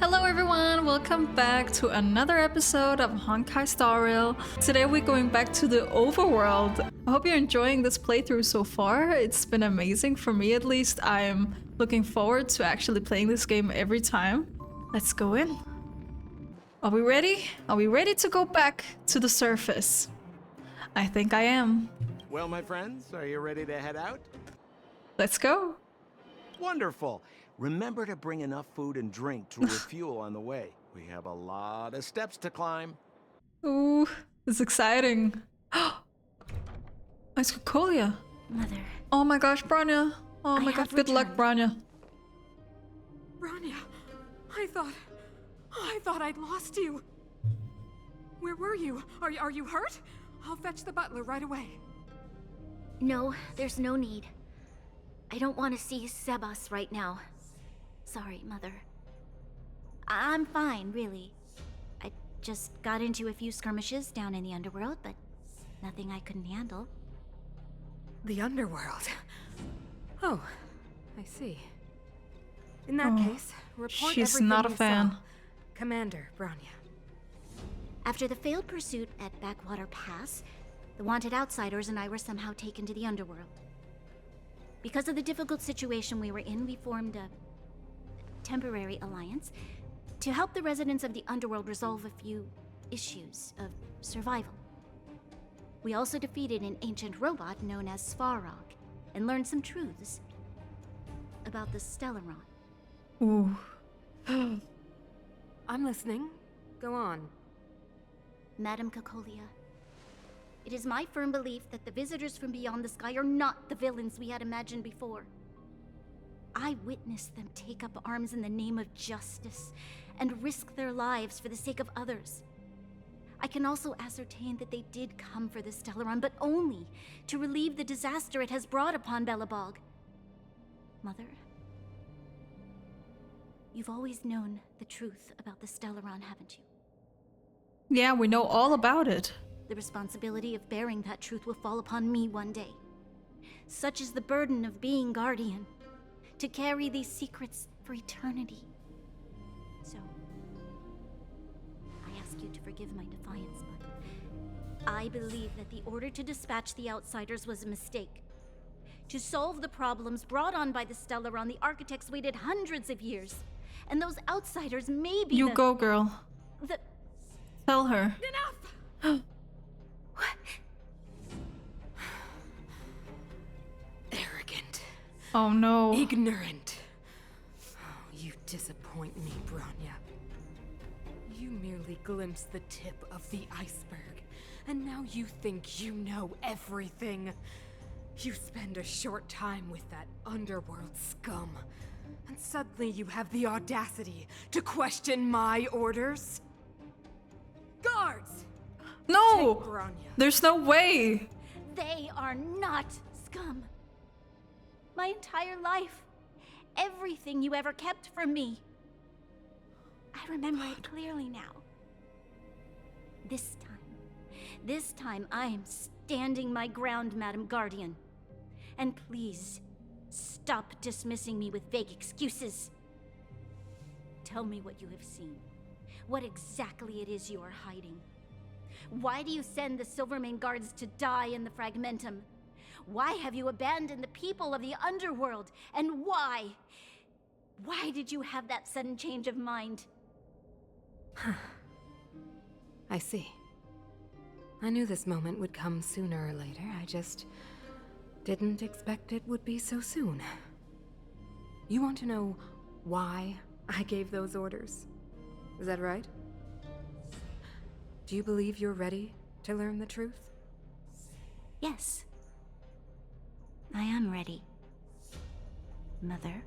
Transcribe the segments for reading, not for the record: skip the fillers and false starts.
Hello everyone, welcome back to another episode of Honkai Star Rail. Today we're going back to the overworld. I hope you're enjoying this playthrough so far. It's been amazing for me at least. I'm looking forward to actually playing this game every time. Let's go in. Are we ready? Are we ready to go back to the surface? I think I am. Well, my friends, are you ready to head out? Let's go. Wonderful. Remember to bring enough food and drink to refuel on the way. We have a lot of steps to climb. Ooh, it's exciting. It's Cocolia. Mother. Oh my gosh, Branya. Oh my god, good luck, Branya. Branya, I thought I'd lost you. Where were you? Are you hurt? I'll fetch the butler right away. No, there's no need. I don't want to see Sebas right now. Sorry, Mother. I'm fine, really. I just got into a few skirmishes down in the underworld, but nothing I couldn't handle. The underworld. Oh, I see. In that case, report she's everything not a you fan. saw. Commander Branya. After the failed pursuit at Backwater Pass, the wanted outsiders and I were somehow taken to the underworld. Because of the difficult situation we were in, we formed a temporary alliance to help the residents of the underworld resolve a few issues of survival. We also defeated an ancient robot known as Svarog and learned some truths about the Stellaron. Ooh. I'm listening. Go on. Madam Cocolia, it is my firm belief that the visitors from beyond the sky are not the villains we had imagined before. I witnessed them take up arms in the name of justice and risk their lives for the sake of others. I can also ascertain that they did come for the Stellaron, but only to relieve the disaster it has brought upon Belobog. Mother, you've always known the truth about the Stellaron, haven't you? Yeah, we know all about it. The responsibility of bearing that truth will fall upon me one day. Such is the burden of being guardian, to carry these secrets for eternity. So, I ask you to forgive my defiance, but I believe that the order to dispatch the outsiders was a mistake. To solve the problems brought on by the Stellaron, the architects waited hundreds of years, and those outsiders may be You go, girl. the... Tell her. Enough! What? Arrogant. Oh no. Ignorant. Oh, you disappoint me, Branya. You merely glimpsed the tip of the iceberg, and now you think you know everything. You spend a short time with that underworld scum, and suddenly you have the audacity to question my orders? Guards! No! Take Branya. There's no way! They are not scum. My entire life, everything you ever kept from me. I remember it clearly now. This time I am standing my ground, Madam Guardian. And please, stop dismissing me with vague excuses. Tell me what you have seen. What exactly it is you are hiding. Why do you send the Silvermane guards to die in the Fragmentum? Why have you abandoned the people of the underworld? And why? Why did you have that sudden change of mind? I see. I knew this moment would come sooner or later. I just didn't expect it would be so soon. You want to know why I gave those orders? Is that right? Do you believe you're ready to learn the truth? Yes. I am ready. Mother.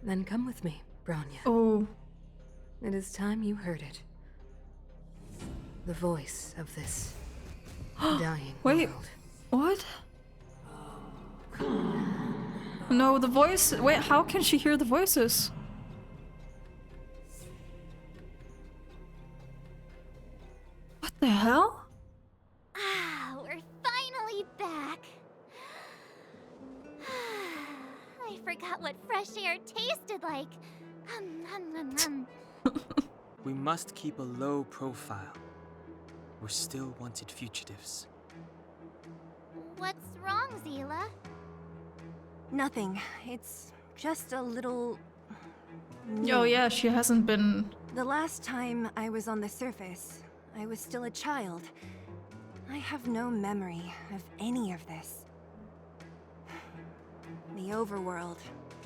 Then come with me, Branya. Oh. It is time you heard it. The voice of this dying Wait, world. what? No, the voice. Wait, how can she hear the voices? What the hell? Ah, we're finally back. I forgot what fresh air tasted like. We must keep a low profile. We're still wanted fugitives. What's wrong, Zila? Nothing. It's just a little... Oh yeah, she hasn't been... The last time I was on the surface, I was still a child. I have no memory of any of this. The overworld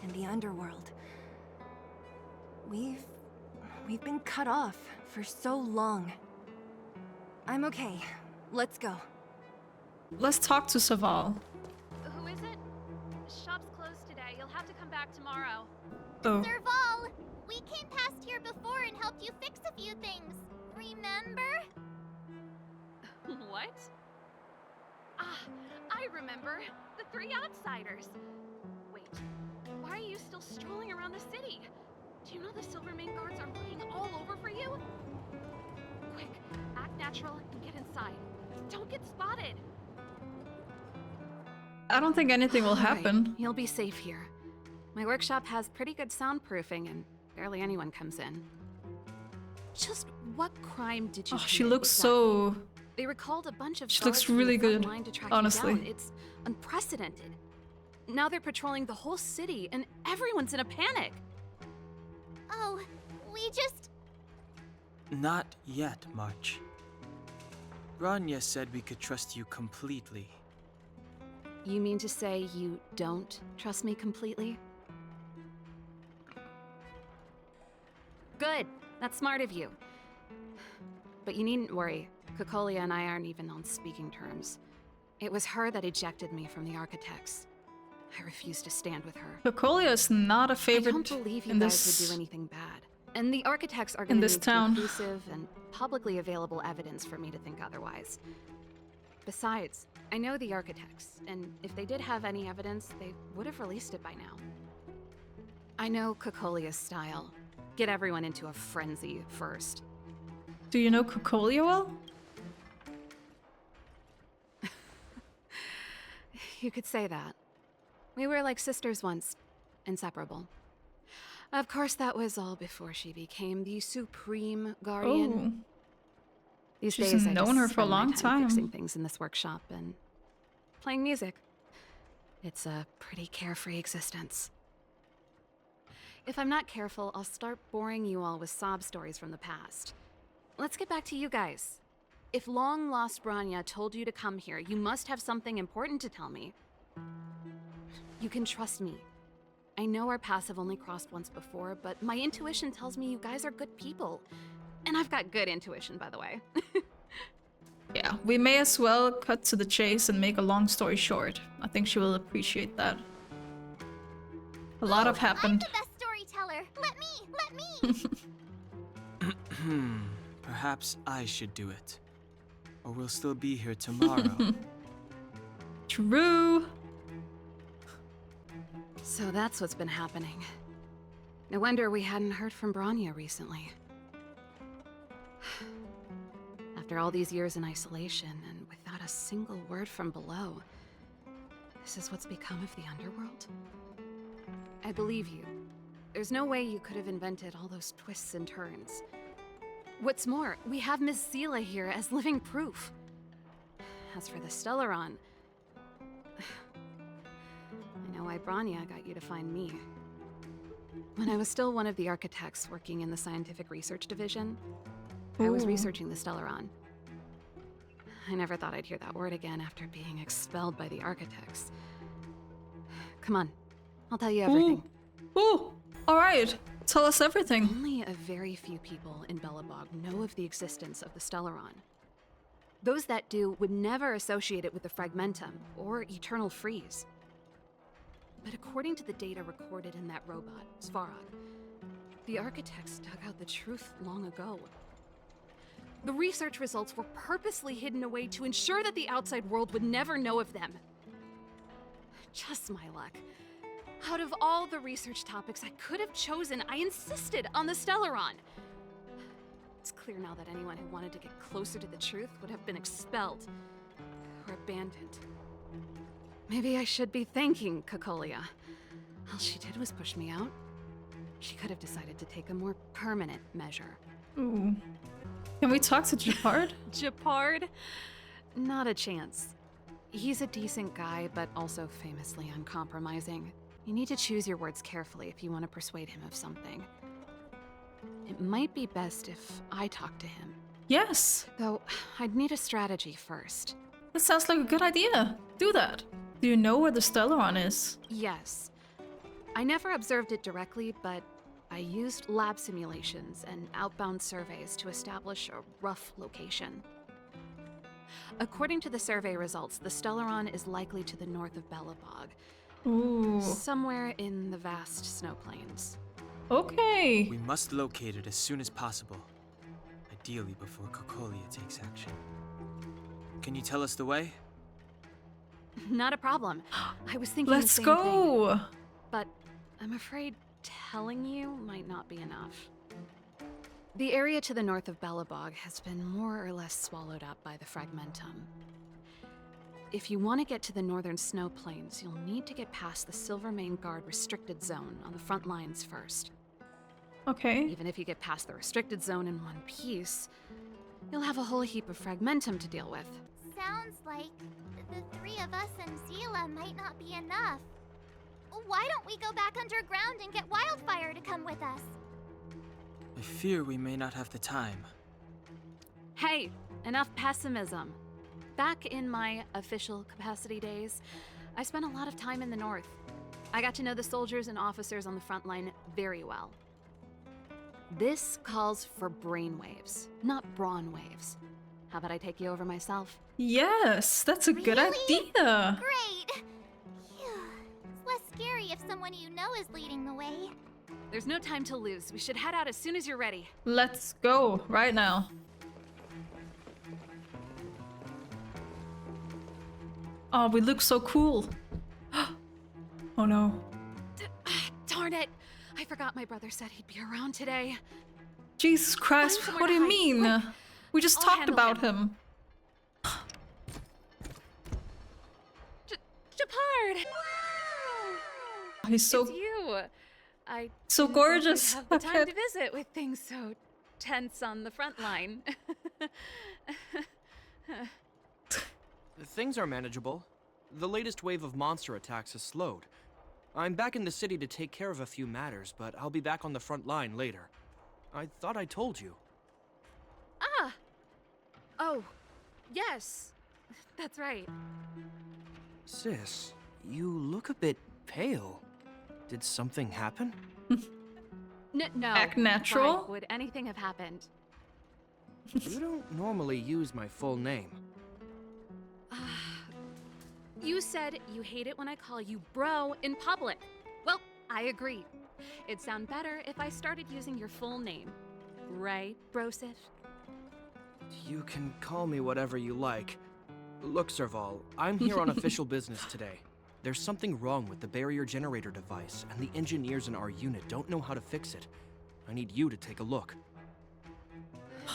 and the underworld. We've been cut off for so long. I'm okay. Let's go. Let's talk to Saval. Who is it? Shop's closed today. You'll have to come back tomorrow. Oh. Serval! We came past here before and helped you fix a few things. Remember? What? Ah, I remember. The three outsiders. Wait, why are you still strolling around the city? Do you know the Silvermane guards are looking all over for you? Quick, act natural and get inside. Don't get spotted. I don't think anything will happen. You'll be safe here. My workshop has pretty good soundproofing and barely anyone comes in. Just what crime did you Oh, she commit looks exactly? so... They recalled a bunch of She guards looks from the really front good, line to track honestly. you down. It's unprecedented. Now they're patrolling the whole city and everyone's in a panic. Oh, we just... Not yet, March. Branya said we could trust you completely. You mean to say you don't trust me completely? Good. That's smart of you. But you needn't worry. Kokolia and I aren't even on speaking terms. It was her that ejected me from the Architects. I refuse to stand with her. Cocolia is not a I favorite don't believe you in guys this... would do anything bad. And the Architects are in going to this need town. conclusive and publicly available evidence for me to think otherwise. Besides, I know the Architects, and if they did have any evidence, they would have released it by now. I know Kokolia's style. Get everyone into a frenzy first. Do you know Cocolia well? You could say that. We were like sisters once, inseparable. Of course, that was all before she became the Supreme Guardian. Oh. These She's days, I known just her for a spend my long time. fixing things in this workshop and playing music. It's a pretty carefree existence. If I'm not careful, I'll start boring you all with sob stories from the past. Let's get back to you guys. If long-lost Branya told you to come here, you must have something important to tell me. You can trust me. I know our paths have only crossed once before, but my intuition tells me you guys are good people. And I've got good intuition, by the way. Yeah, we may as well cut to the chase and make a long story short. I think she will appreciate that. A lot have I'm happened. the best storyteller. Let me! Perhaps I should do it. Or we'll still be here tomorrow. True. So that's what's been happening. No wonder we hadn't heard from Branya recently. After all these years in isolation and without a single word from below, this is what's become of the underworld? I believe you. There's no way you could have invented all those twists and turns. What's more, we have Miss Zila here as living proof. As for the Stellaron, I know why Branya got you to find me. When I was still one of the architects working in the scientific research division, I was Ooh. researching the Stellaron. I never thought I'd hear that word again after being expelled by the architects. Come on, I'll tell you everything. Ooh, alright. Tell us everything. Only a very few people in Belobog know of the existence of the Stellaron. Those that do would never associate it with the Fragmentum or Eternal Freeze. But according to the data recorded in that robot, Svarog, the architects dug out the truth long ago. The research results were purposely hidden away to ensure that the outside world would never know of them. Just my luck. Out of all the research topics I could have chosen, I insisted on the Stellaron. It's clear now that anyone who wanted to get closer to the truth would have been expelled or abandoned. Maybe I should be thanking Kokolia. All she did was push me out. She could have decided to take a more permanent measure. Ooh. Can we talk to Japard? Japard? Not a chance. He's a decent guy, but also famously uncompromising. You need to choose your words carefully if you want to persuade him of something. It might be best if I talk to him. Yes. Though, I'd need a strategy first. That sounds like a good idea. Do that. Do you know where the Stellaron is? Yes. I never observed it directly, but I used lab simulations and outbound surveys to establish a rough location. According to the survey results, the Stellaron is likely to the north of Belobog, Ooh. somewhere in the vast snow plains. Okay. We must locate it as soon as possible. Ideally before Cocolia takes action. Can you tell us the way? Not a problem. I was thinking Let's the same go. thing, but I'm afraid telling you might not be enough. The area to the north of Belobog has been more or less swallowed up by the Fragmentum. If you want to get to the northern snow plains, you'll need to get past the Silvermane Guard restricted zone on the front lines first. Okay. Even if you get past the restricted zone in one piece, you'll have a whole heap of Fragmentum to deal with. Sounds like the three of us and Zila might not be enough. Why don't we go back underground and get Wildfire to come with us? I fear we may not have the time. Hey, enough pessimism. Back in my official capacity days, I spent a lot of time in the north. I got to know the soldiers and officers on the front line very well. This calls for brainwaves, not brawn waves. How about I take you over myself? Yes, that's a good Really? idea. Great! Phew. It's less scary if someone you know is leading the way. There's no time to lose. We should head out as soon as you're ready. Let's go right now. Oh, we look so cool. Oh no. Darn it! I forgot my brother said he'd be around today. Jesus Christ, Find somewhere what do to you hide, mean? quick. We just I'll talked handle about him. Japard! He's so It's you. I so didn't think we'd gorgeous. have the time Okay. to visit with things so tense on the front line. Things are manageable. The latest wave of monster attacks has slowed. I'm back in the city to take care of a few matters, but I'll be back on the front line later. I thought I told you. Ah! Oh, yes. That's right. Sis, you look a bit pale. Did something happen? No. Act natural? Why would anything have happened? You don't normally use my full name. You said you hate it when I call you bro in public. Well, I agree. It'd sound better if I started using your full name. Right, Brosif? You can call me whatever you like. Look, Serval, I'm here on official business today. There's something wrong with the barrier generator device, and the engineers in our unit don't know how to fix it. I need you to take a look.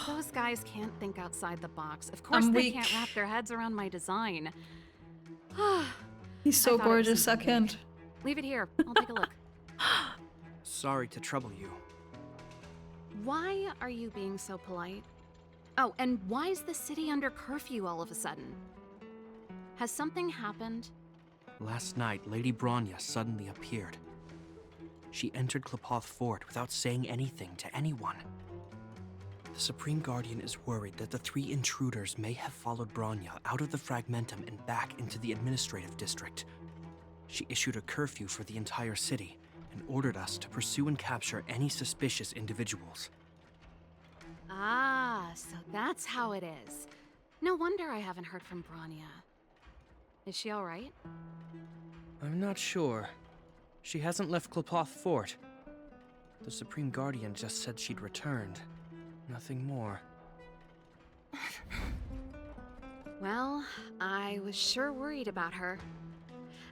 Those guys can't think outside the box. Of course I'm they weak. can't wrap their heads around my design. He's so I thought it was gorgeous, I something can't. big. Leave it here. I'll take a look. Sorry to trouble you. Why are you being so polite? Oh, and why is the city under curfew all of a sudden? Has something happened? Last night, Lady Bronya suddenly appeared. She entered Klipoth Fort without saying anything to anyone. The Supreme Guardian is worried that the three intruders may have followed Bronya out of the Fragmentum and back into the administrative district. She issued a curfew for the entire city and ordered us to pursue and capture any suspicious individuals. Ah, so that's how it is. No wonder I haven't heard from Bronya. Is she all right? I'm not sure. She hasn't left Klipoth Fort. The Supreme Guardian just said she'd returned. Nothing more. Well, I was sure worried about her.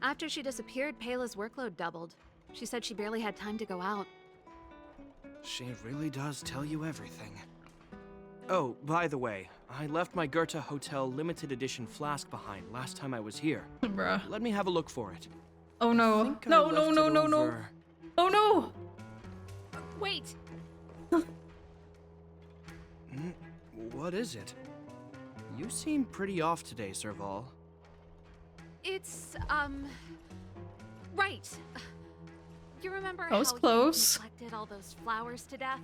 After she disappeared, Pela's workload doubled. She said she barely had time to go out. She really does tell you everything. Oh, by the way, I left my Goethe Hotel limited edition flask behind last time I was here. Bruh. Let me have a look for it. Oh I no. think I No, left no, it no, no, no. over- Oh no! Wait! What is it? You seem pretty off today, Serval. It's, right. You remember That was how close. you neglected all those flowers to death?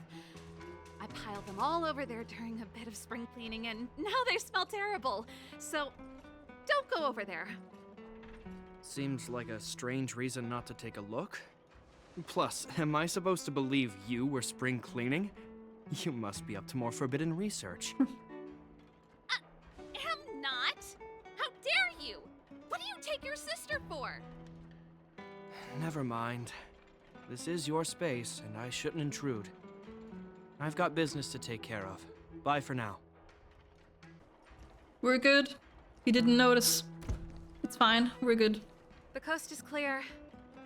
I piled them all over there during a bit of spring cleaning, and now they smell terrible. So, don't go over there. Seems like a strange reason not to take a look. Plus, am I supposed to believe you were spring cleaning? You must be up to more forbidden research. Am not. How dare you? What do you take your sister for? Never mind. This is your space, and I shouldn't intrude. I've got business to take care of. Bye for now. We're good. You didn't notice. It's fine. We're good. The coast is clear.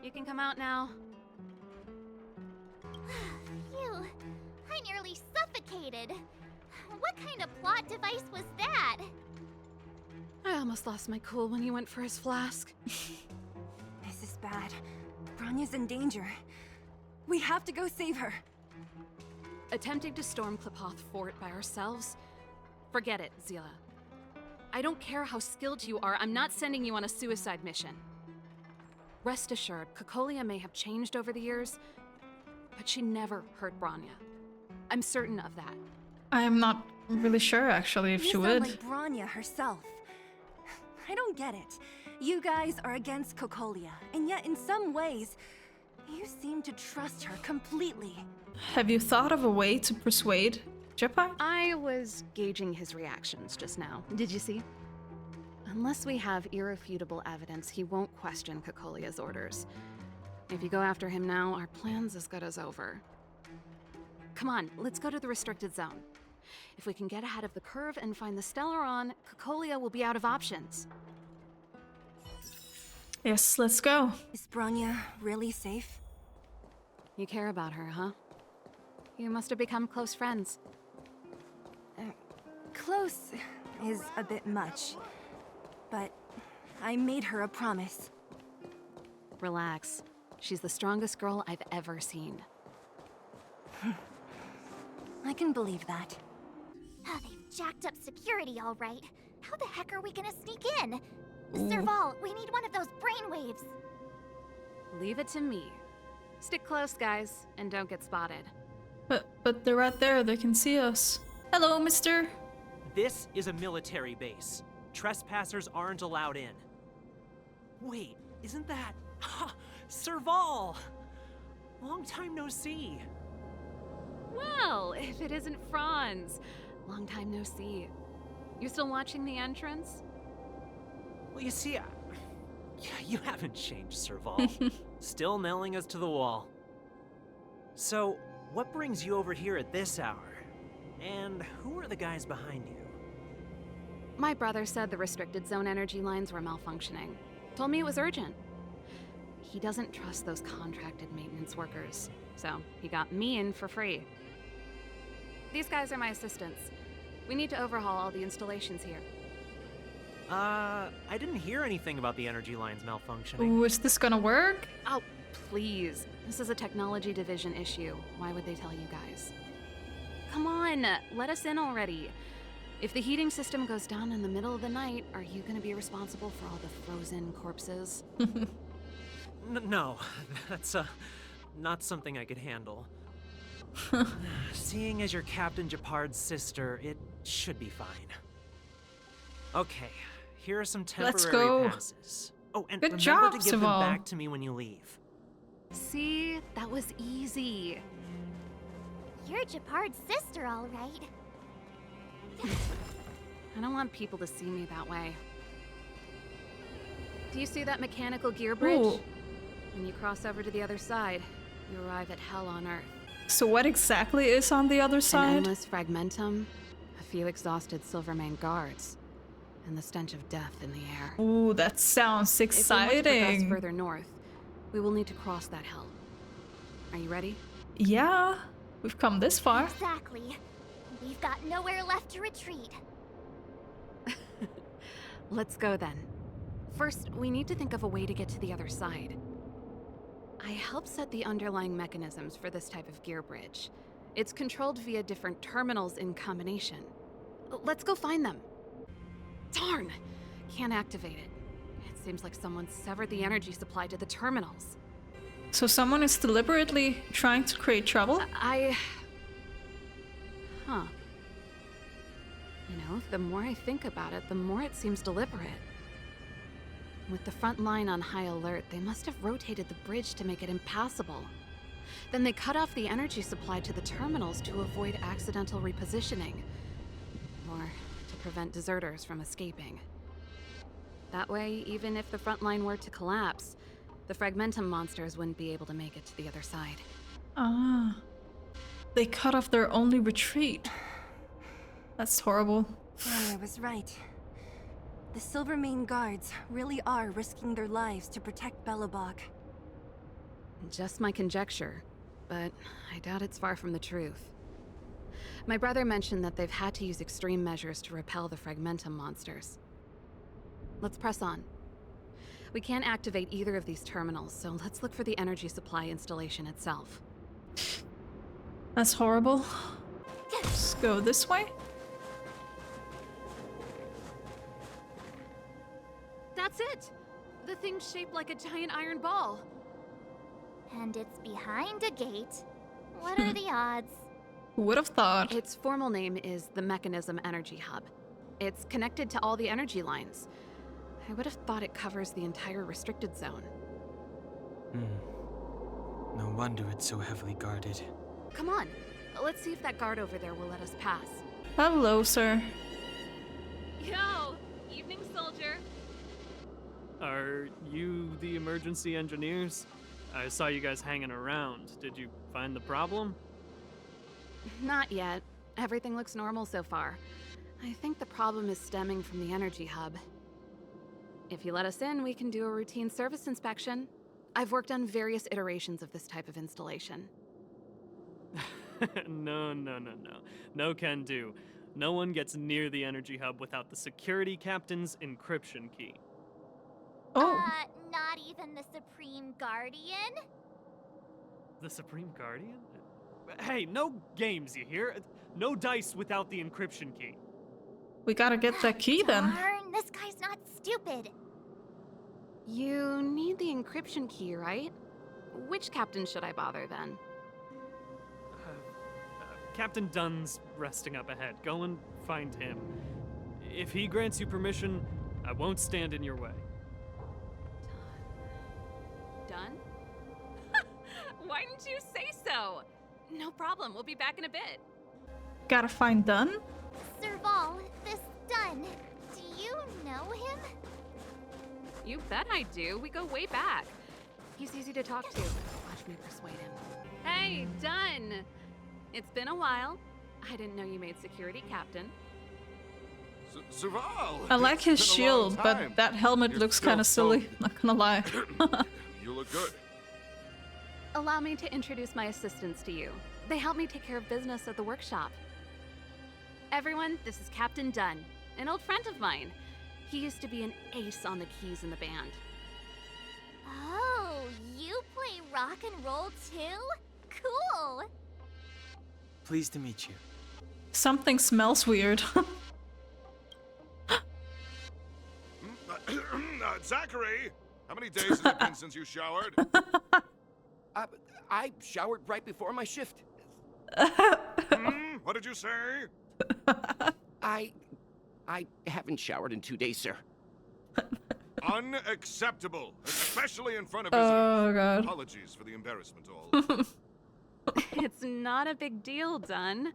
You can come out now. Phew, I nearly suffocated. What kind of plot device was that? I almost lost my cool when he went for his flask. This is bad. Bronya's in danger. We have to go save her. Attempting to storm Clipoth Fort by ourselves? Forget it, Zila. I don't care how skilled you are, I'm not sending you on a suicide mission. Rest assured, Cocolia may have changed over the years, but she never hurt Bronya. I'm certain of that. I am not really sure, actually, if You she sound would. like Bronya herself. I don't get it. You guys are against Cocolia, and yet in some ways, you seem to trust her completely. Have you thought of a way to persuade Jepai? I was gauging his reactions just now. Did you see? Unless we have irrefutable evidence, he won't question Cocolia's orders. If you go after him now, our plan's as good as over. Come on, let's go to the restricted zone. If we can get ahead of the curve and find the Stellaron, Cocolia will be out of options. Yes, let's go. Is Bronya really safe? You care about her, huh? You must have become close friends. Close is a bit much, but I made her a promise. Relax. She's the strongest girl I've ever seen. I can believe that. Oh, they've jacked up security, all right. How the heck are we gonna sneak in? Serval, we need one of those brainwaves. Leave it to me. Stick close, guys, and don't get spotted. But they're right there. They can see us. Hello, mister. This is a military base. Trespassers aren't allowed in. Wait, isn't that... Serval! Long time no see. Well, if it isn't Franz. Long time no see. You still watching the entrance? Well, you see, you haven't changed, Serval. Still nailing us to the wall. So, what brings you over here at this hour? And who are the guys behind you? My brother said the restricted zone energy lines were malfunctioning. Told me it was urgent. He doesn't trust those contracted maintenance workers, so he got me in for free. These guys are my assistants. We need to overhaul all the installations here. I didn't hear anything about the energy lines malfunctioning. Ooh, is this gonna work? Oh, please. This is a technology division issue. Why would they tell you guys? Come on, let us in already. If the heating system goes down in the middle of the night, are you gonna be responsible for all the frozen corpses? No, that's not something I could handle. Seeing as you're Captain Japard's sister, it should be fine. Okay, here are some Let's temporary go. passes. Oh, and Good remember job, to give them Serval. back to me when you leave. See? That was easy. You're Japard's sister, all right. I don't want people to see me that way. Do you see that mechanical gear bridge? Ooh. When you cross over to the other side, you arrive at Hell on Earth. So what exactly is on the other An side? endless fragmentum, a few exhausted Silvermane guards, and the stench of death in the air. Ooh, that sounds If we want to progress exciting. further north, we will need to cross that hell. Are you ready? Yeah, we've come this far. Exactly. We've got nowhere left to retreat. Let's go then. First, we need to think of a way to get to the other side. I helped set the underlying mechanisms for this type of gear bridge. It's controlled via different terminals in combination. Let's go find them. Darn! Can't activate it. It seems like someone severed the energy supply to the terminals. So someone is deliberately trying to create trouble? Huh. You know, the more I think about it, the more it seems deliberate. With the front line on high alert, they must have rotated the bridge to make it impassable. Then they cut off the energy supply to the terminals to avoid accidental repositioning. Or to prevent deserters from escaping. That way, even if the front line were to collapse, the Fragmentum monsters wouldn't be able to make it to the other side. Ah. They cut off their only retreat. That's horrible. I was right. The Silvermane guards really are risking their lives to protect Belobog. Just my conjecture, but I doubt it's far from the truth. My brother mentioned that they've had to use extreme measures to repel the Fragmentum monsters. Let's press on. We can't activate either of these terminals, so let's look for the energy supply installation itself. That's horrible. Let's go this way. That's it! The thing's shaped like a giant iron ball. And it's behind a gate. What are the odds? Who would have thought? Its formal name is the Mechanism Energy Hub. It's connected to all the energy lines. I would have thought it covers the entire restricted zone. No wonder it's so heavily guarded. Come on, let's see if that guard over there will let us pass. Hello, sir. Yo! Evening, soldier. Are you the emergency engineers? I saw you guys hanging around. Did you find the problem? Not yet. Everything looks normal so far. I think the problem is stemming from the energy hub. If you let us in, we can do a routine service inspection. I've worked on various iterations of this type of installation. No. No can do. No one gets near the energy hub without the security captain's encryption key. Oh. Not even the Supreme Guardian? The Supreme Guardian? Hey, no games, you hear? No dice without the encryption key. We gotta get that key then. Darn, this guy's not stupid. You need the encryption key, right? Which captain should I bother then? Captain Dunn's resting up ahead. Go and find him. If he grants you permission, I won't stand in your way. Done? Why didn't you say so? No problem, we'll be back in a bit. Gotta find Dunn? Serval, this Dunn, do you know him? You bet I do. We go way back. He's easy to talk to. Watch me persuade him. Hey, Dunn! It's been a while. I didn't know you made security captain. Serval! I like his It's been a shield, long but time. that helmet You're looks still kind of silly, so- not gonna lie. You look good. Allow me to introduce my assistants to you. They help me take care of business at the workshop. Everyone, this is Captain Dunn, an old friend of mine. He used to be an ace on the keys in the band. Oh, you play rock and roll too? Cool! Pleased to meet you. Something smells weird. Zachary! How many days has it been since you showered? I showered right before my shift. What did you say? I haven't showered in 2 days, sir. Unacceptable, especially in front of visitors. Oh, God. Apologies for the embarrassment, all. It's not a big deal, Dunn.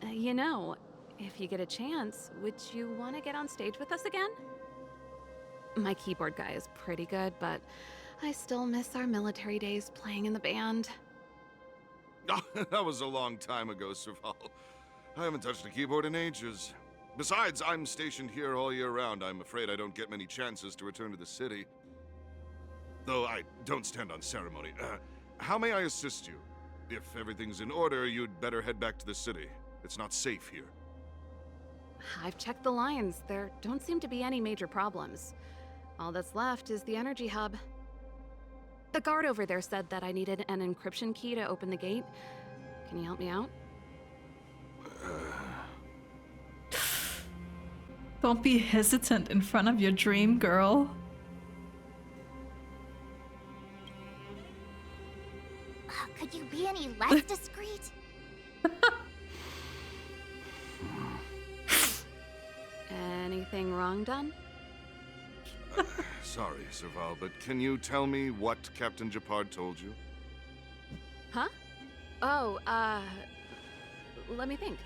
You know, if you get a chance, would you want to get on stage with us again? My keyboard guy is pretty good, but I still miss our military days playing in the band. That was a long time ago, Serval. I haven't touched a keyboard in ages. Besides, I'm stationed here all year round. I'm afraid I don't get many chances to return to the city. Though I don't stand on ceremony. How may I assist you? If everything's in order, you'd better head back to the city. It's not safe here. I've checked the lines. There don't seem to be any major problems. All that's left is the energy hub. The guard over there said that I needed an encryption key to open the gate. Can you help me out? Don't be hesitant in front of your dream, girl. Could you be any less discreet? Anything wrong done? Sorry, Serval, but can you tell me what Captain Japard told you? Huh? Oh, let me think.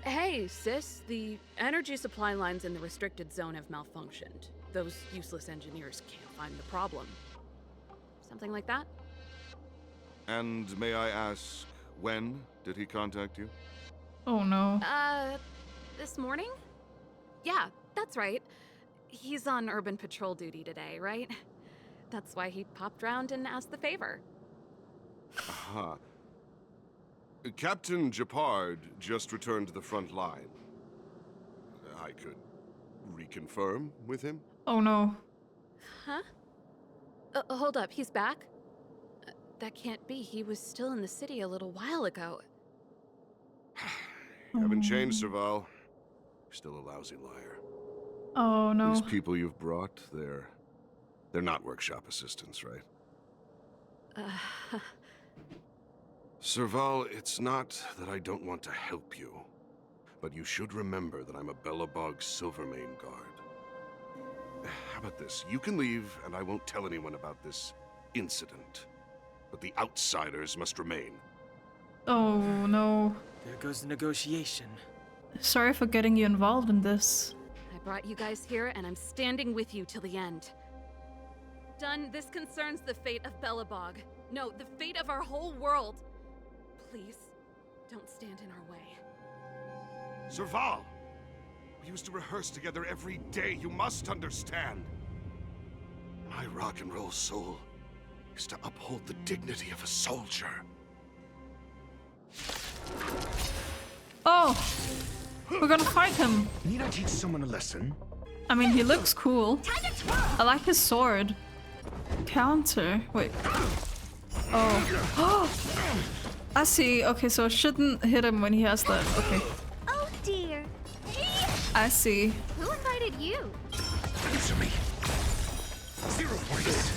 Hey, sis, the energy supply lines in the restricted zone have malfunctioned. Those useless engineers can't find the problem. Something like that? And may I ask, when did he contact you? Oh no. This morning? Yeah, that's right. He's on urban patrol duty today, right? That's why he popped round and asked the favor. Aha. Captain Japard just returned to the front line. I could reconfirm with him? Oh no. Huh? Hold up, he's back? That can't be. He was still in the city a little while ago. You haven't changed, Serval. You're still a lousy liar. Oh no. These people you've brought, they're not workshop assistants, right? Serval, it's not that I don't want to help you, but you should remember that I'm a Belobog Silvermane guard. How about this? You can leave, and I won't tell anyone about this incident. But the outsiders must remain. Oh no. There goes the negotiation. Sorry for getting you involved in this. I brought you guys here, and I'm standing with you till the end. Done. This concerns the fate of Belobog. No, the fate of our whole world. Please, don't stand in our way. Serval! We used to rehearse together every day, you must understand. My rock and roll soul is to uphold the dignity of a soldier. Oh! We're gonna fight him. Need I teach someone a lesson? I mean, he looks cool. I like his sword. Counter. Wait. Oh. I see. Okay, so I shouldn't hit him when he has that. Okay. Oh dear. I see. Who invited you? Answer me. 0 points.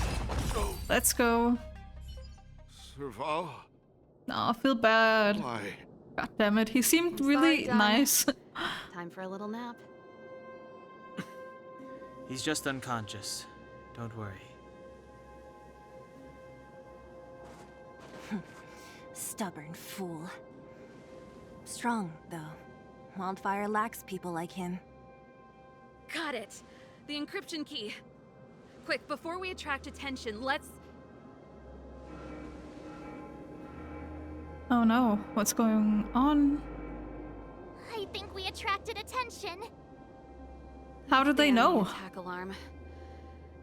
Let's go. Serval? No, I feel bad. Why? God damn it. He seemed really Sorry, Dom. nice. Time for a little nap. He's just unconscious. Don't worry. Stubborn fool. Strong, though. Wildfire lacks people like him. Got it. The encryption key. Quick, before we attract attention, let's... Oh no. What's going on? I think we attracted attention. How did they The enemy know? Attack alarm.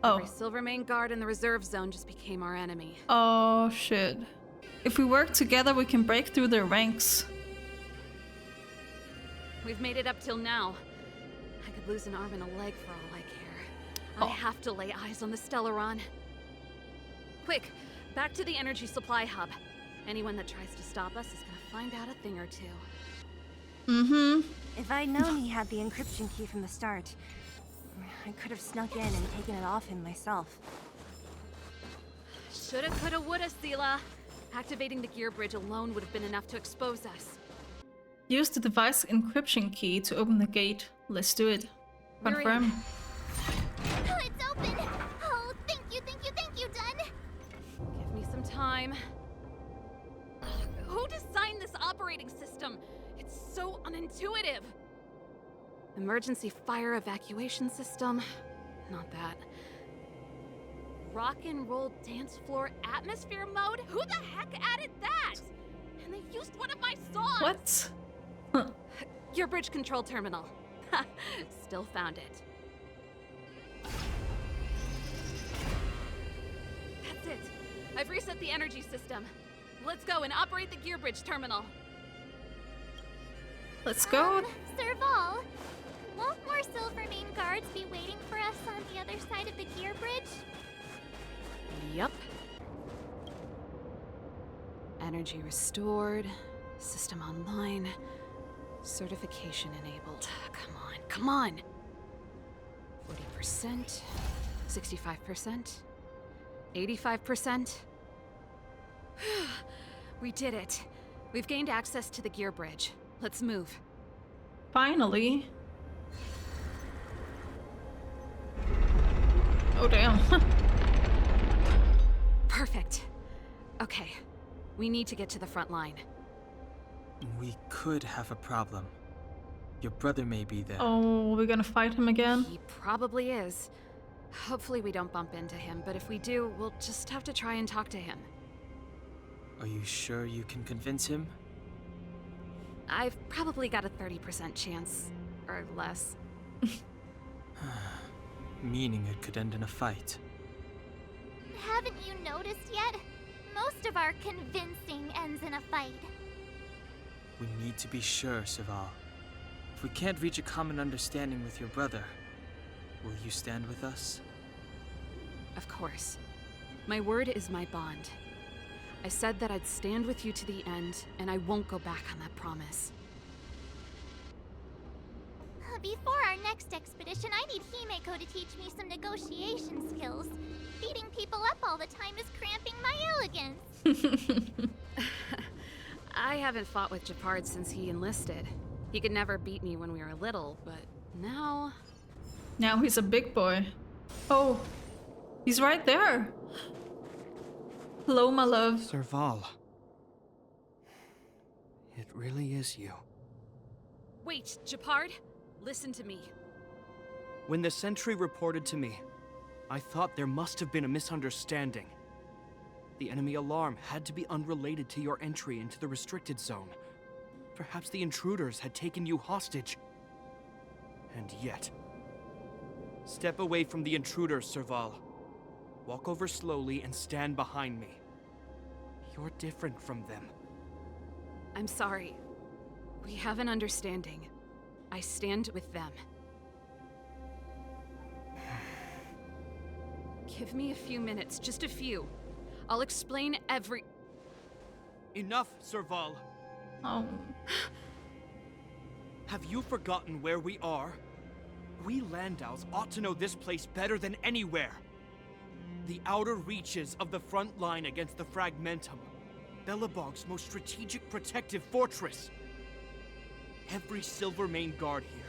Oh. Every Silvermane guard in the reserve zone just became our enemy. Oh shit. If we work together, we can break through their ranks. We've made it up till now. I could lose an arm and a leg for all I care. Oh. I have to lay eyes on the Stellaron. Quick, back to the energy supply hub. Anyone that tries to stop us is gonna find out a thing or two. Mm-hmm. If I'd known he had the encryption key from the start, I could have snuck in and taken it off him myself. Shoulda, coulda, woulda, Sela. Activating the gear bridge alone would have been enough to expose us. Use the device encryption key to open the gate. Let's do it. We're in. Confirm. Oh, it's open. Oh, thank you, Dun. Give me some time. Ugh, who designed this operating system? It's so unintuitive. Emergency fire evacuation system? Not that. Rock and roll dance floor atmosphere mode? Who the heck added that? And they used one of my songs! What? Your bridge control terminal. Still found it. That's it. I've reset the energy system. Let's go and operate the gear bridge terminal. Let's go. Serval, won't more Silvermane guards be waiting for us on the other side of the gear bridge? Yup. Energy restored. System online. Certification enabled. Come on, come on. 40%, 65%, 85%. We did it. We've gained access to the gear bridge. Let's move. Finally. Oh, damn. Perfect. Okay. We need to get to the front line. We could have a problem. Your brother may be there. Oh, we're gonna fight him again? He probably is. Hopefully we don't bump into him, but if we do, we'll just have to try and talk to him. Are you sure you can convince him? I've probably got a 30% chance, or less. Meaning it could end in a fight. Haven't you noticed yet? Most of our convincing ends in a fight. We need to be sure, Serval. If we can't reach a common understanding with your brother, will you stand with us? Of course. My word is my bond. I said that I'd stand with you to the end, and I won't go back on that promise. Before our next expedition, I need Himeko to teach me some negotiation skills. Beating people up all the time is cramping my elegance. I haven't fought with Japard since he enlisted. He could never beat me when we were little, but now... Now he's a big boy. Oh, he's right there. Hello, my love. Serval. It really is you. Wait, Japard? Listen to me. When the sentry reported to me, I thought there must have been a misunderstanding. The enemy alarm had to be unrelated to your entry into the restricted zone. Perhaps the intruders had taken you hostage. And yet... Step away from the intruders, Serval. Walk over slowly and stand behind me. You're different from them. I'm sorry. We have an understanding. I stand with them. Give me a few minutes, just a few. I'll explain every... Enough, Serval. Oh. Have you forgotten where we are? We Landaus ought to know this place better than anywhere. The outer reaches of the front line against the Fragmentum. Belobog's most strategic protective fortress. Every Silvermane guard here,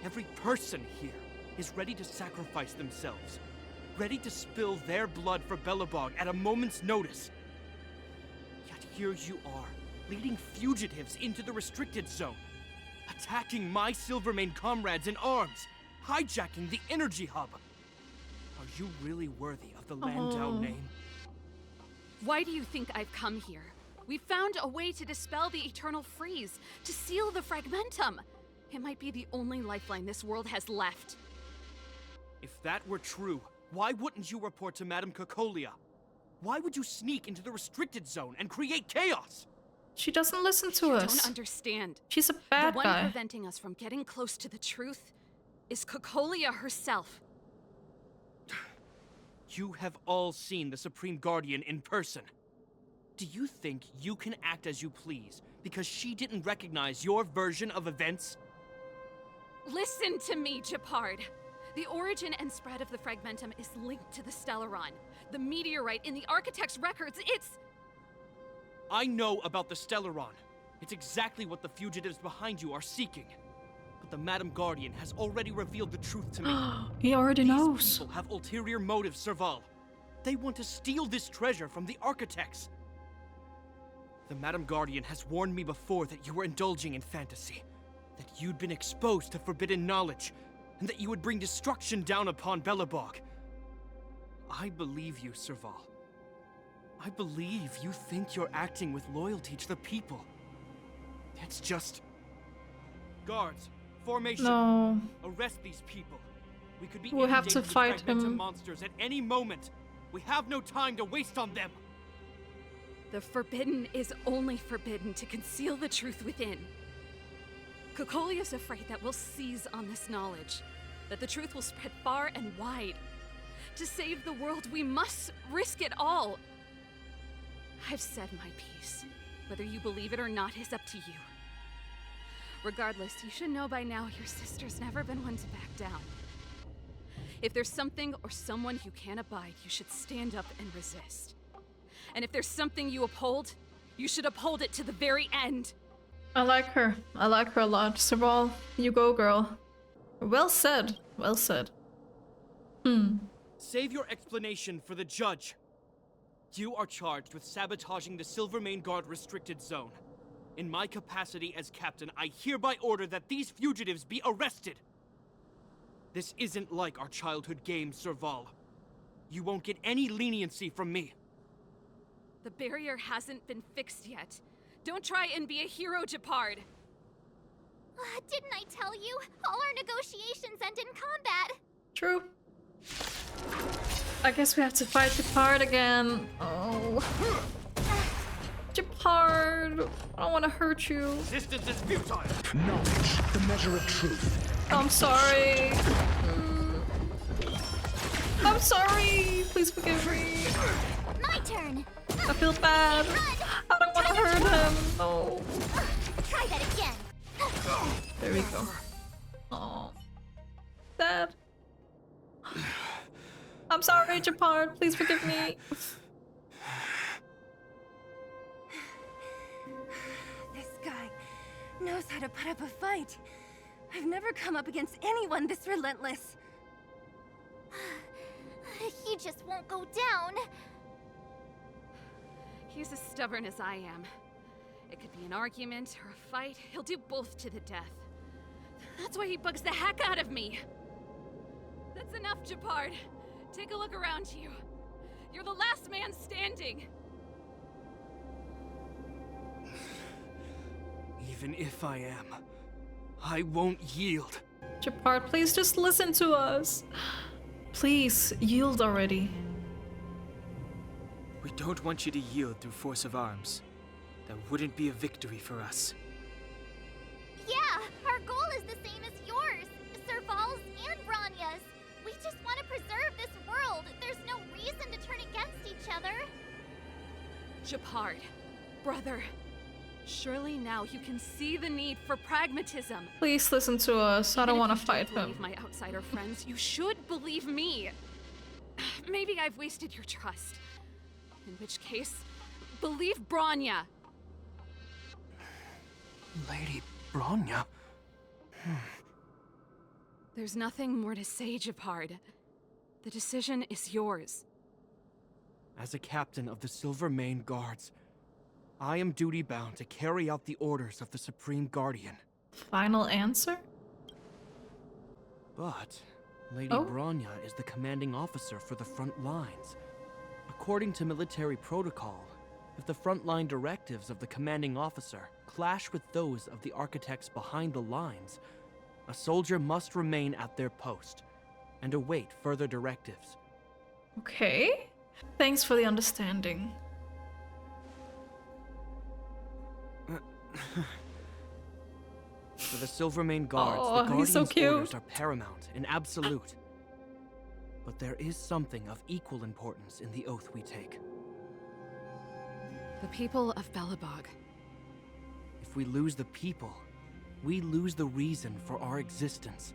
every person here, is ready to sacrifice themselves. Ready to spill their blood for Belobog at a moment's notice. Yet here you are, leading fugitives into the restricted zone. Attacking my Silvermane comrades in arms. Hijacking the energy hub. Are you really worthy of the Landau name? Why do you think I've come here? We found a way to dispel the eternal freeze, to seal the Fragmentum. It might be the only lifeline this world has left. If that were true, why wouldn't you report to Madame Cocolia? Why would you sneak into the restricted zone and create chaos? She doesn't listen to You us. don't understand. She's a bad The one guy. preventing us from getting close to the truth is Cocolia herself. You have all seen the Supreme Guardian in person. Do you think you can act as you please because she didn't recognize your version of events? Listen to me, Japard. The origin and spread of the Fragmentum is linked to the Stellaron. The meteorite in the Architect's records, it's... I know about the Stellaron. It's exactly what the fugitives behind you are seeking. But the Madam Guardian has already revealed the truth to me. He already knows. These people have ulterior motives, Serval. They want to steal this treasure from the Architects. The Madam Guardian has warned me before that you were indulging in fantasy. That you'd been exposed to forbidden knowledge. And that you would bring destruction down upon Belobog. I believe you, Serval. I believe you think you're acting with loyalty to the people. It's just... Guards, formation. No. Arrest these people. We could be We'll have to inundated with fight Fragmentum him. monsters at any moment. We have no time to waste on them. The forbidden is only forbidden to conceal the truth within. Cocolia's afraid that we'll seize on this knowledge, that the truth will spread far and wide. To save the world, we must risk it all. I've said my piece. Whether you believe it or not is up to you. Regardless, you should know by now your sister's never been one to back down. If there's something or someone you can't abide, you should stand up and resist. And if there's something you uphold, you should uphold it to the very end. I like her. I like her a lot. Serval, you go, girl. Well said. Well said. Save your explanation for the judge. You are charged with sabotaging the Silvermane Guard restricted zone. In my capacity as captain, I hereby order that these fugitives be arrested. This isn't like our childhood game, Serval. You won't get any leniency from me. The barrier hasn't been fixed yet. Don't try and be a hero, Japard. Didn't I tell you? All our negotiations end in combat. True. I guess we have to fight Japard again. Oh. Japard, I don't want to hurt you. Resistance is futile. Knowledge, the measure of truth. I'm sorry. I'm sorry. Please forgive me. My turn. I feel bad. I don't want to hurt him. No. Try that again. There we go. Oh. Dad. I'm sorry, Japard. Please forgive me. This guy knows how to put up a fight. I've never come up against anyone this relentless. He just won't go down. He's as stubborn as I am. It could be an argument or a fight. He'll do both to the death. That's why he bugs the heck out of me. That's enough, Japard. Take a look around you. You're the last man standing. Even if I am, I won't yield. Japard, please just listen to us. Please, yield already. We don't want you to yield through force of arms. That wouldn't be a victory for us. Yeah, our goal is the same as yours, Serval's and Branya's. We just want to preserve this world. There's no reason to turn against each other. Japard, brother, surely now you can see the need for pragmatism. Please listen to us. I don't want to fight Believe him. my outsider friends, you should believe me. Maybe I've wasted your trust. In which case, believe Branya. Lady Branya? There's nothing more to say, Japard. The decision is yours. As a captain of the Silvermane Guards, I am duty-bound to carry out the orders of the Supreme Guardian. Final answer? But Lady Oh? Branya is the commanding officer for the front lines. According to military protocol, if the frontline directives of the commanding officer clash with those of the architects behind the lines, a soldier must remain at their post and await further directives. Okay. Thanks for the understanding. For the Silvermane Guards, Oh, the he's Guardian's so cute. orders are paramount and absolute. But there is something of equal importance in the oath we take. The people of Belobog. If we lose the people, we lose the reason for our existence.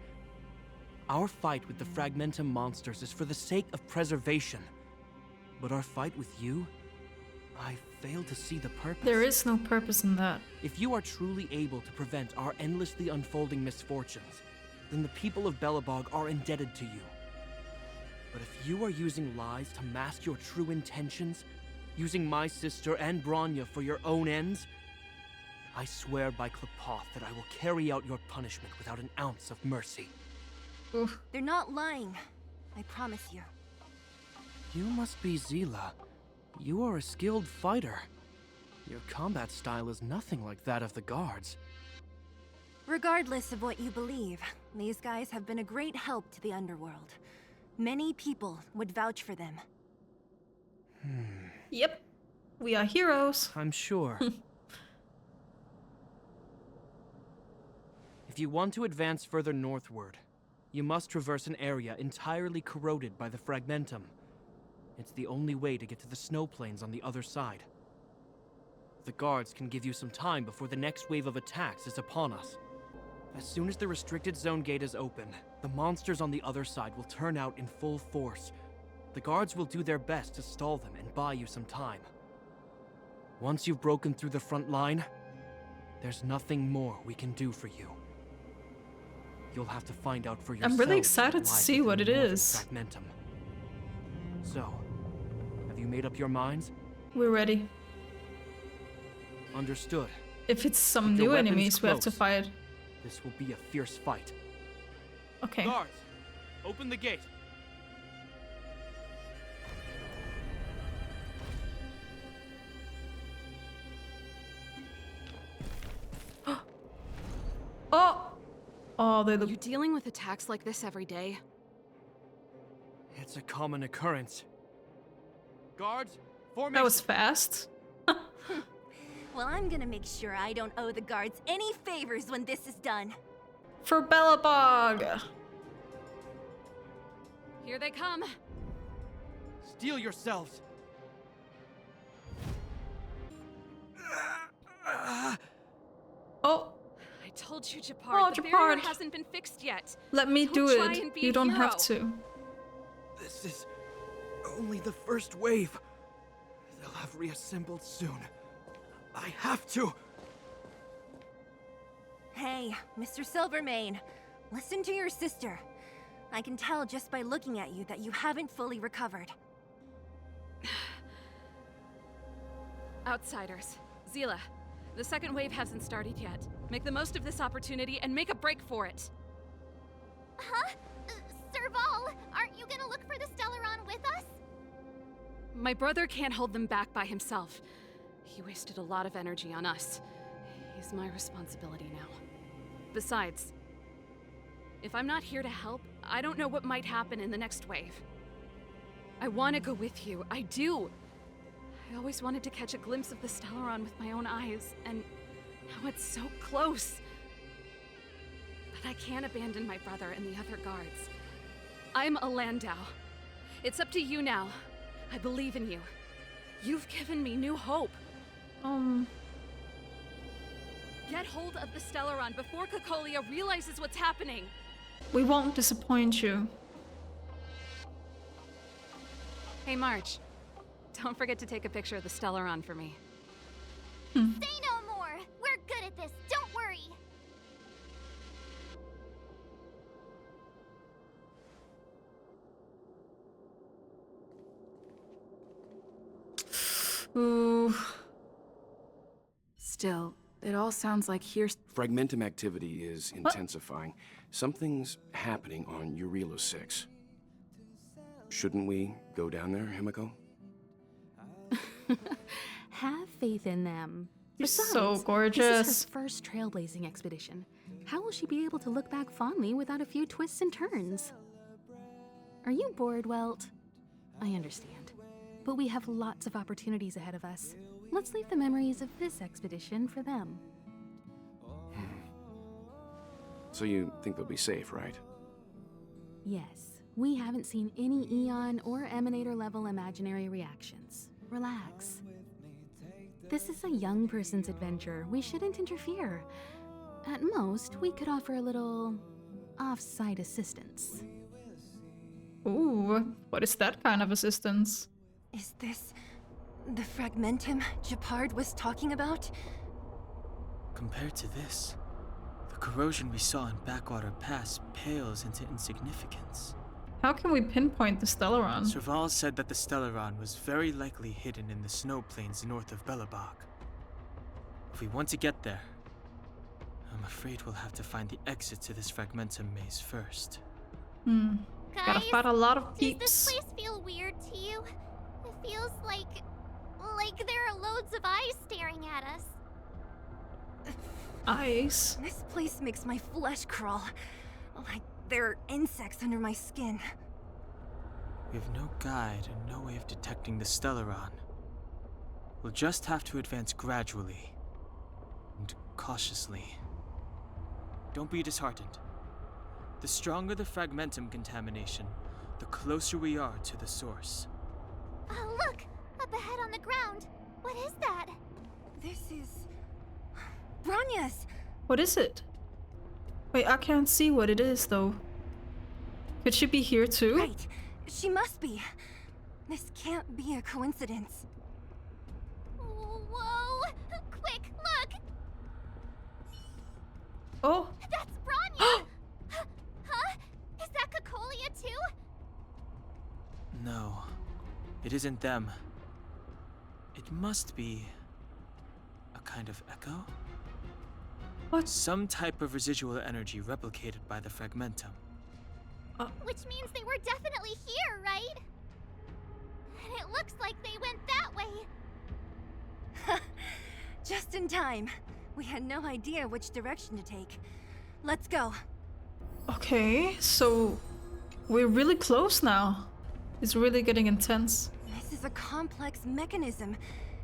Our fight with the Fragmentum monsters is for the sake of preservation. But our fight with you? I fail to see the purpose. There is no purpose in that. If you are truly able to prevent our endlessly unfolding misfortunes, then the people of Belobog are indebted to you. But if you are using lies to mask your true intentions, using my sister and Branya for your own ends, I swear by Clipath that I will carry out your punishment without an ounce of mercy. Oof. They're not lying. I promise you. You must be Zila. You are a skilled fighter. Your combat style is nothing like that of the guards. Regardless of what you believe, these guys have been a great help to the underworld. Many people would vouch for them. Yep. We are heroes. I'm sure. If you want to advance further northward, you must traverse an area entirely corroded by the Fragmentum. It's the only way to get to the snow plains on the other side. The guards can give you some time before the next wave of attacks is upon us. As soon as the restricted zone gate is open, the monsters on the other side will turn out in full force. The guards will do their best to stall them and buy you some time. Once you've broken through the front line, there's nothing more we can do for you. You'll have to find out for yourself. I'm really excited to lies see what it within northern is. Fragmentum. So, have you made up your minds? We're ready. Understood. If it's some Keep your new weapons enemies we have to close. fight. This will be a fierce fight. Okay. Guards, open the gate. Oh! Oh, they Are look... you dealing with attacks like this every day? It's a common occurrence. Guards, formation. That was fast. Well, I'm gonna make sure I don't owe the guards any favors when this is done. For Belobog! Here they come. Steel yourselves. Oh! I told you, Japard, Oh, the barrier Japard. hasn't been fixed yet. Let me Don't do try it. and be You a don't hero. have to. This is only the first wave. They'll have reassembled soon. I have to. Hey, Mr. Silvermane, listen to your sister. I can tell just by looking at you that you haven't fully recovered. Outsiders. Zila, the second wave hasn't started yet. Make the most of this opportunity and make a break for it. Huh? Serval, aren't you gonna look for the Stellaron with us? My brother can't hold them back by himself. He wasted a lot of energy on us. He's my responsibility now. Besides, if I'm not here to help, I don't know what might happen in the next wave. I want to go with you. I do. I always wanted to catch a glimpse of the Stellaron with my own eyes, and now it's so close. But I can't abandon my brother and the other guards. I'm a Landau. It's up to you now. I believe in you. You've given me new hope. Get hold of the Stellaron before Cocolia realizes what's happening. We won't disappoint you. Hey, March. Don't forget to take a picture of the Stellaron for me. Say no more! We're good at this, don't worry! Ooh. Still, it all sounds like here's... Fragmentum activity is intensifying. Something's happening on Urilo 6. Shouldn't we go down there, Himiko? Have faith in them. He's Besides, so gorgeous. This is her first trailblazing expedition. How will she be able to look back fondly without a few twists and turns? Are you bored, Welt? I understand. But we have lots of opportunities ahead of us. Let's leave the memories of this expedition for them. So you think they'll be safe, right? Yes, we haven't seen any Eon or Emanator level imaginary reactions. Relax. This is a young person's adventure. We shouldn't interfere. At most, we could offer a little off-site assistance. Ooh, what is that kind of assistance? Is this the Fragmentum Japard was talking about? Compared to this, the corrosion we saw in Backwater Pass pales into insignificance. How can we pinpoint the Stellaron? Serval said that the Stellaron was very likely hidden in the snow plains north of Belobog. If we want to get there, I'm afraid we'll have to find the exit to this Fragmentum maze first. Gotta Guys, fight a lot of does peeps. this place feel weird to you? It feels like there are loads of eyes staring at us. Ice? This place makes my flesh crawl. Like there are insects under my skin. We have no guide and no way of detecting the Stellaron. We'll just have to advance gradually and cautiously. Don't be disheartened. The stronger the Fragmentum contamination, the closer we are to the source. Oh, look! Up ahead on the ground. What is that? This is... Bronia's! What is it? Wait, I can't see what it is though. Could she be here too? Right. She must be. This can't be a coincidence. Whoa! Quick, look! Oh. That's Bronya! Huh? Is that Cocolia too? No, it isn't them. It must be a kind of echo? What? Some type of residual energy replicated by the fragmentum. Which means they were definitely here, right? And it looks like they went that way. Just in time. We had no idea which direction to take. Let's go. Okay, so we're really close now. It's really getting intense. This is a complex mechanism.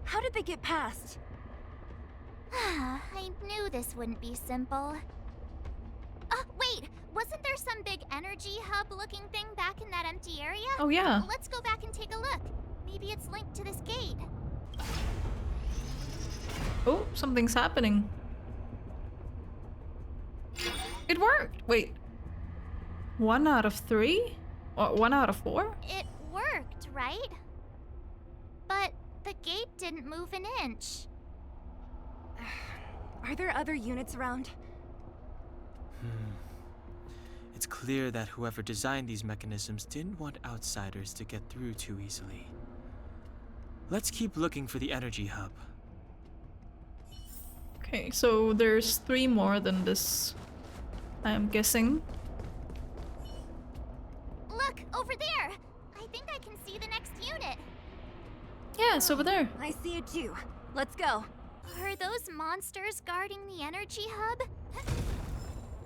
How did they get past? I knew this wouldn't be simple. Wait! Wasn't there some big energy hub-looking thing back in that empty area? Oh, yeah. Let's go back and take a look. Maybe it's linked to this gate. Oh, something's happening. It worked! Wait. 1 out of 3? Or 1 out of 4? It worked, right? But the gate didn't move an inch. Are there other units around? It's clear that whoever designed these mechanisms didn't want outsiders to get through too easily. Let's keep looking for the energy hub. Okay, so there's 3 more than this, I am guessing. Look, over there! I think I can see the next unit. Yeah, it's over there. I see it too. Let's go. Are those monsters guarding the energy hub?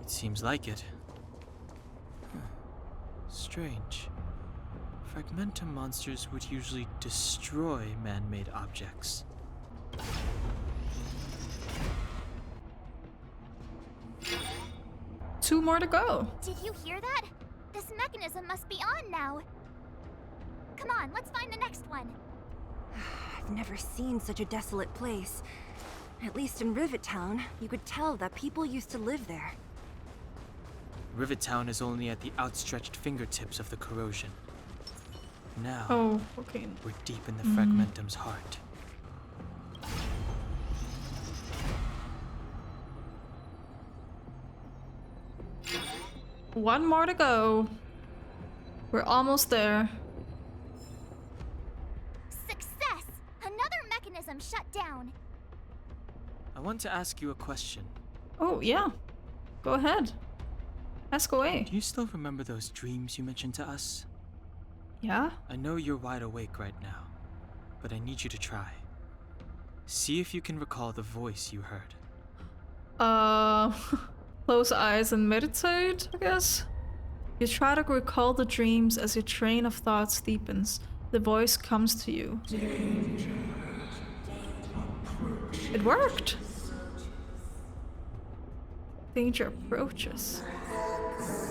It seems like it. Strange. Fragmentum monsters would usually destroy man-made objects. 2 more to go. Did you hear that? This mechanism must be on now. Come on, let's find the next one. I've never seen such a desolate place. At least in Rivet Town, you could tell that people used to live there. Rivet Town is only at the outstretched fingertips of the corrosion. Now, Oh, okay. we're deep in the fragmentum's heart. One more to go. We're almost there. Success! Another mechanism shut down. I want to ask you a question. Oh, yeah. Go ahead. Ask away. Do you still remember those dreams you mentioned to us? Yeah? I know you're wide awake right now, but I need you to try. See if you can recall the voice you heard. Close eyes and meditate, I guess? You try to recall the dreams as your train of thoughts deepens. The voice comes to you. It worked! Danger approaches.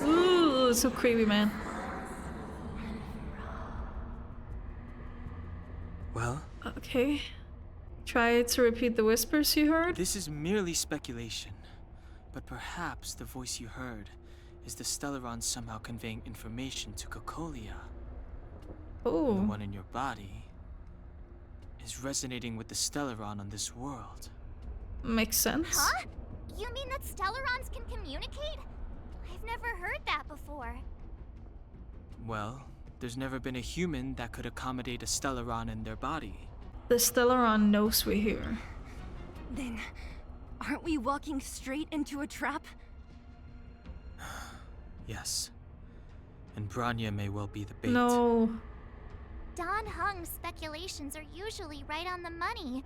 Ooh, so creepy, man. Well? Okay. Try to repeat the whispers you heard. This is merely speculation, but perhaps the voice you heard is the Stellaron somehow conveying information to Cocolia. Oh. The one in your body is resonating with the Stellaron on this world. Makes sense. Huh? You mean that Stellarons can communicate? I've never heard that before. Well, there's never been a human that could accommodate a Stellaron in their body. The Stellaron knows we're here. Then, aren't we walking straight into a trap? Yes. And Bronya may well be the bait. No. Don Hung's speculations are usually right on the money.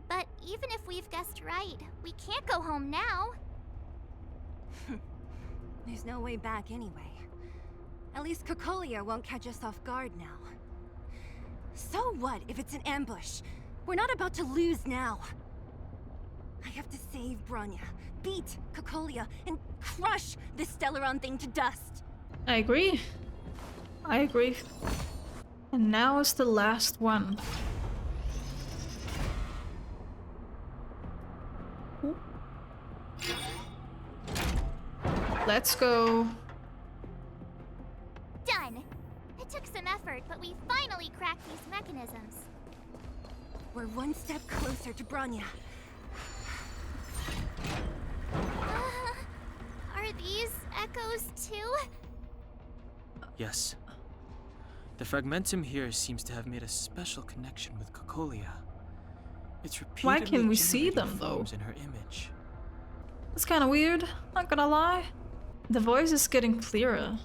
But even if we've guessed right, we can't go home now. There's no way back anyway. At least Cocolia won't catch us off guard now. So what if it's an ambush? We're not about to lose now. I have to save Bronya, beat Cocolia, and crush this Stellaron thing to dust. I agree. I agree. And now is the last one. Let's go. Done. It took some effort, but we finally cracked these mechanisms. We're one step closer to Bronya. Are these echoes too? Yes. The fragmentum here seems to have made a special connection with Cocolia. It's repeatedly Why can we see generating them, though? forms in her image. It's kind of weird, not gonna lie. The voice is getting clearer.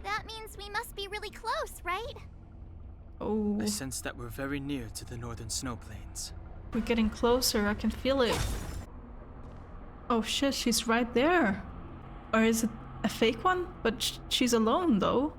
That means we must be really close, right? Oh, I sense that we're very near to the northern snow plains. we're getting closer, I can feel it. Oh shit, she's right there. Or is it a fake one? But she's alone though.